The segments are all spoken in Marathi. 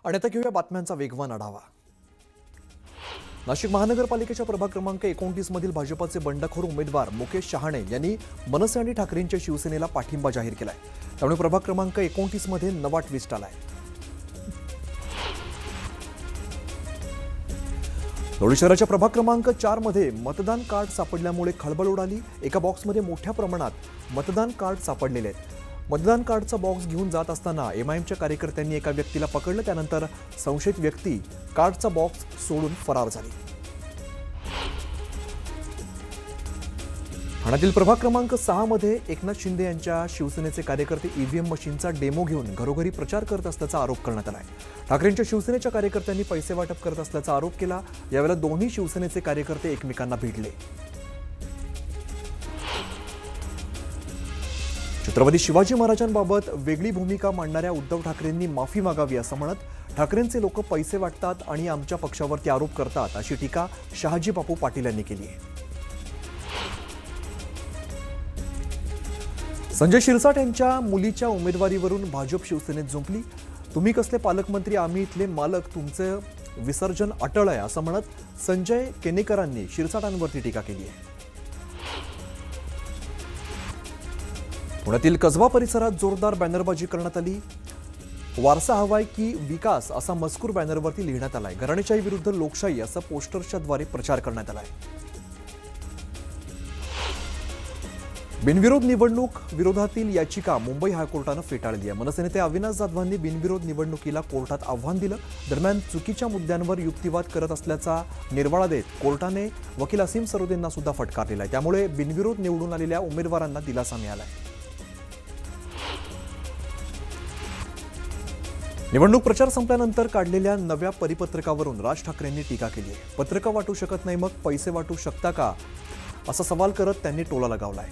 आणि आता घेऊया बातम्यांचा वेगवान आढावा। नाशिक महानगरपालिकेच्या प्रभाग क्रमांक 29 मधील भाजपाचे बंडखोर उमेदवार मुकेश शहाणे यांनी मनसे आणि ठाकरेंच्या शिवसेनेला पाठिंबा जाहीर केलाय। त्यामुळे प्रभाग क्रमांक 29 मध्ये नवा ट्विस्ट आलाय। धुळे शहराच्या प्रभाग क्रमांक 4 मध्ये मतदान कार्ड सापडल्यामुळे खळबळ उडाली। एका बॉक्समध्ये मोठ्या प्रमाणात मतदान कार्ड सापडलेले आहेत। मतदान कार्डचा बॉक्स घेऊन जात असताना एमआयएमच्या कार्यकर्त्यांनी एका व्यक्तीला पकडलं। त्यानंतर संशयित व्यक्ती कार्डचा बॉक्स सोडून फरार झाली। ठाण्यातील प्रभाग क्रमांक 6 मध्ये एकनाथ शिंदे यांच्या शिवसेनेचे कार्यकर्ते ईव्हीएम मशीनचा डेमो घेऊन घरोघरी प्रचार करत असल्याचा आरोप करण्यात आलाय। ठाकरेंच्या शिवसेनेच्या कार्यकर्त्यांनी पैसे वाटप करत असल्याचा आरोप केला। यावेळेला दोन्ही शिवसेनेचे कार्यकर्ते एकमेकांना भिडले। छत्रपती शिवाजी महाराजांबाबत वेगळी भूमिका मांडणाऱ्या उद्धव ठाकरेंनी माफी मागावी असं म्हणत ठाकरेंचे लोक पैसे वाटतात आणि आमच्या पक्षावरती आरोप करतात अशी टीका शहाजी बापू पाटील यांनी केली आहे। संजय शिरसाट यांच्या मुलीच्या उमेदवारीवरून भाजप शिवसेनेत जुंपली। तुम्ही कसले पालकमंत्री, आम्ही इथले मालक, तुमचं विसर्जन अटळ आहे असं म्हणत संजय केनेकरांनी शिरसाटांवरती टीका केली आहे। पुण्यातील कसबा परिसरात जोरदार बॅनरबाजी करण्यात आली। वारसा हवाय की विकास असा मजकूर बॅनरवरती लिहिण्यात आलाय। घराणेशाही विरुद्ध लोकशाही असा पोस्टरच्या द्वारे प्रचार करण्यात आलाय। बिनविरोध निवडणूक विरोधातील याचिका मुंबई हायकोर्टानं फेटाळली आहे। मनसे नेते अविनाश जाधवांनी बिनविरोध निवडणुकीला कोर्टात आव्हान दिलं। दरम्यान चुकीच्या मुद्द्यांवर युक्तिवाद करत असल्याचा निर्वाळा देत कोर्टाने वकील असीम सरोदेंना सुद्धा फटकारलेला आहे। त्यामुळे बिनविरोध निवडून आलेल्या उमेदवारांना दिलासा मिळालाय। निवडणूक प्रचार संपल्यानंतर काढलेल्या नव्या परिपत्रकावरून राज ठाकरेंनी टीका केली आहे। पत्रकं वाटू शकत नाही, मग पैसे वाटू शकता का असा सवाल करत त्यांनी टोला लगावलाय।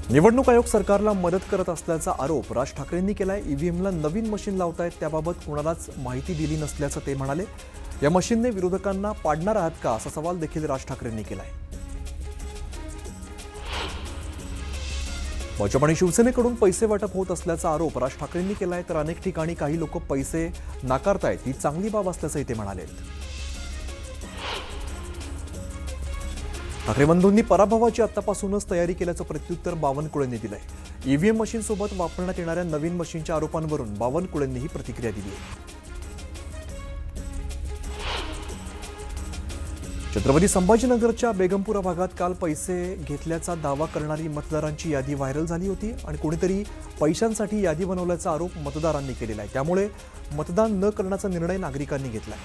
निवडणूक आयोग सरकारला मदत करत असल्याचा आरोप राज ठाकरेंनी केलाय। ईव्हीएमला नवीन मशीन लावतायत त्याबाबत कुणालाच माहिती दिली नसल्याचं ते म्हणाले। या मशीनने विरोधकांना पाडणार आहात का असा सवाल देखील राज ठाकरेंनी केलाय। भाजप आणि शिवसेनेकडून पैसे वाटप होत असल्याचा आरोप राज ठाकरेंनी केलाय। तर अनेक ठिकाणी काही लोक पैसे नाकारतायत, ही चांगली बाब असल्याचंही ते म्हणाले। ठाकरे बंधूंनी पराभवाची आतापासूनच तयारी केल्याचं प्रत्युत्तर बावनकुळेंनी दिलंय। ईव्हीएम मशीनसोबत वापरण्यात येणाऱ्या नवीन मशीनच्या आरोपांवरून बावनकुळेंनी ही प्रतिक्रिया दिली आहे। छत्रपती संभाजीनगरच्या बेगमपुरा भागात काल पैसे घेतल्याचा दावा करणारी मतदारांची यादी व्हायरल झाली होती आणि कोणीतरी पैशांसाठी यादी बनवल्याचा आरोप मतदारांनी केलेला आहे। त्यामुळे मतदान न करण्याचा निर्णय नागरिकांनी घेतलाय।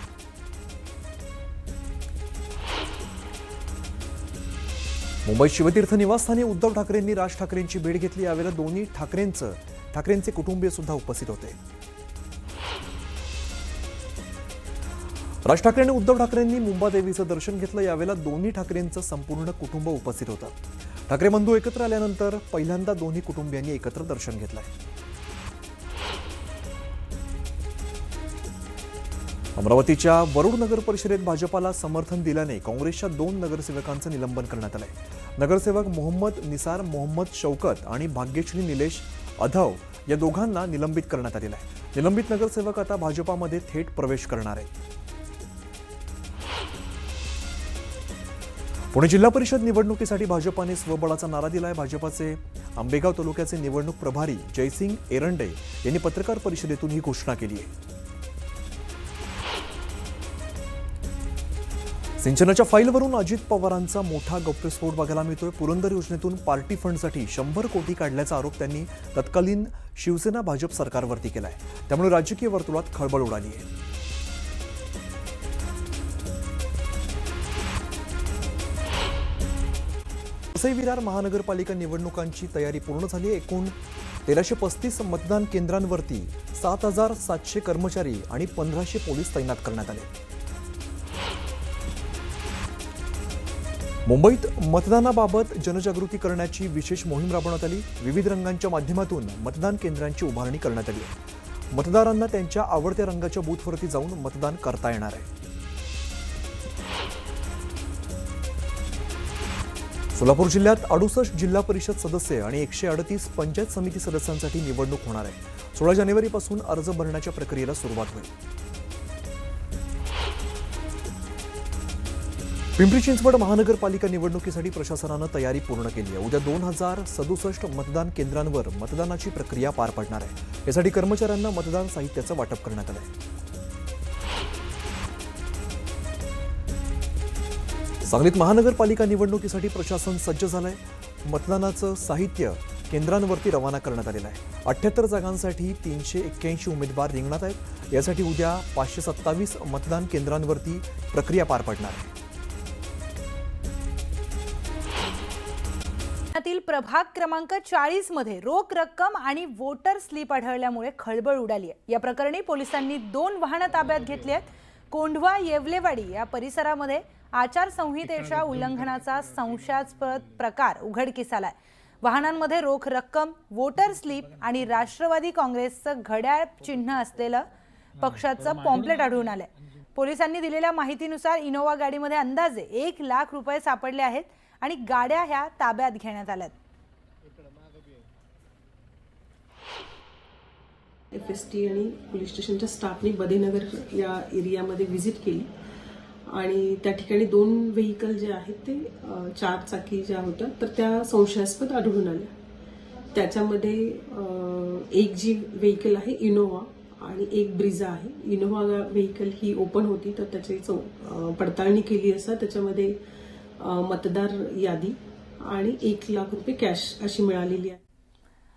मुंबईत शिवतीर्थ निवासस्थानी उद्धव ठाकरेंनी राज ठाकरेंची भेट घेतली। यावेळेला दोन्ही ठाकरेंचे कुटुंबीय सुद्धा उपस्थित होते। राज ठाकरे आणि उद्धव ठाकरेंनी मुंबादेवीचं दर्शन घेतलं। यावेळेला दोन्ही ठाकरेंचं संपूर्ण कुटुंब उपस्थित होतं। ठाकरे बंधू एकत्र आल्यानंतर पहिल्यांदा दोन्ही कुटुंबियांनी एकत्र दर्शन घेतलंय। अमरावतीच्या वरुड नगर परिषदेत भाजपाला समर्थन दिल्याने काँग्रेसच्या 2 नगरसेवकांचं निलंबन करण्यात आलंय। नगरसेवक मोहम्मद निसार मोहम्मद शौकत आणि भाग्यश्री निलेश अधव या दोघांना निलंबित करण्यात आलेलं आहे। निलंबित नगरसेवक आता भाजपामध्ये थेट प्रवेश करणार आहेत। पुणे जिल्हा परिषद निवडणुकीसाठी भाजपाने स्वबळाचा नारा दिलाय। भाजपाचे आंबेगाव तालुक्याचे निवडणूक प्रभारी जयसिंग एरंडे यांनी पत्रकार परिषदेतून ही घोषणा केली आहे। सिंचनाच्या फाईलवरून अजित पवारांचा मोठा गौप्यस्फोट बघायला मिळतोय। पुरंदर योजनेतून पार्टी फंडसाठी 100 कोटी काढल्याचा आरोप त्यांनी तत्कालीन शिवसेना भाजप सरकारवरती केलाय। त्यामुळे राजकीय वर्तुळात खळबळ उडाली आहे। वसई विरार महानगरपालिका निवडणुकांची तयारी पूर्ण झाली आहे। एकूण 1335 मतदान केंद्रांवरती 7700 कर्मचारी आणि 1500 पोलीस तैनात करण्यात आले। मुंबईत मतदानाबाबत जनजागृती करण्याची विशेष मोहीम राबवण्यात आली। विविध रंगांच्या माध्यमातून मतदान केंद्रांची उभारणी करण्यात आली आहे। मतदारांना त्यांच्या आवडत्या रंगाच्या बूथवरती जाऊन मतदान करता येणार आहे। सोलापूर जिल्ह्यात 68 जिल्हा परिषद सदस्य आणि 138 पंचायत समिती सदस्यांसाठी निवडणूक होणार आहे. 16 जानेवारीपासून अर्ज भरण्याच्या प्रक्रियेला सुरुवात होईल. पिंपरी चिंचवड महानगरपालिका निवडणुकीसाठी प्रशासनानं तयारी पूर्ण केली आहे. उद्या 2067 मतदान केंद्रांवर मतदानाची प्रक्रिया पार पडणार आहे. यासाठी कर्मचाऱ्यांना मतदान साहित्याचं वाटप करण्यात आलं आहे. सांगलीत महानगरपालिका निवडणुकीसाठी प्रशासन सज्ज झालंय. मतदानाचं साहित्य केंद्रांवरती रवाना करण्यात आलेलं आहे. 78 जागांसाठी 381 उमेदवार रिंगणात आहेत. यासाठी उद्या 527 मतदान केंद्रांवरती प्रक्रिया पार पडणार आहे. पुण्यातील प्रभाग क्रमांक 40 मध्ये रोख रक्कम आणि वोटर स्लिप आढळल्यामुळे खळबळ उडाली आहे. या प्रकरणी पोलिसांनी 2 वाहनं ताब्यात घेतली आहेत. कोंढवा येवलेवाडी या परिसरामध्ये आचारसंहितेच्या उल्लंघनाचा संशयास्पद प्रकार उघडकीस आलाय. वाहनांमध्ये रोख रक्कम, वोटर स्लिप आणि राष्ट्रवादी काँग्रेसचं घड्याळ चिन्ह असलेलं पक्षाचं पॉम्पलेट आढळून आलंय. पोलिसांनी दिलेल्या माहितीनुसार इनोवा गाडीमध्ये अंदाजे 1 लाख रुपये सापडले आहेत आणि गाड्या ह्या ताब्यात घेण्यात आल्यात. FST आणि पोलीस स्टेशनच्या स्टाफने बदेनगर या एरियामध्ये व्हिजिट केली आणि त्या ठिकाणी 2 व्हेकल जे आहेत ते 4 चाकी ज्या होत्या तर त्या संशयास्पद आढळून आल्या. त्याच्यामध्ये एक जी व्हेकल आहे इनोवा आणि एक ब्रिझा आहे. इनोवा व्हेकल ही ओपन होती तर त्याची पडताळणी केली असता त्याच्यामध्ये मतदार यादी आणि 1 लाख रुपये कॅश अशी मिळालेली आहे.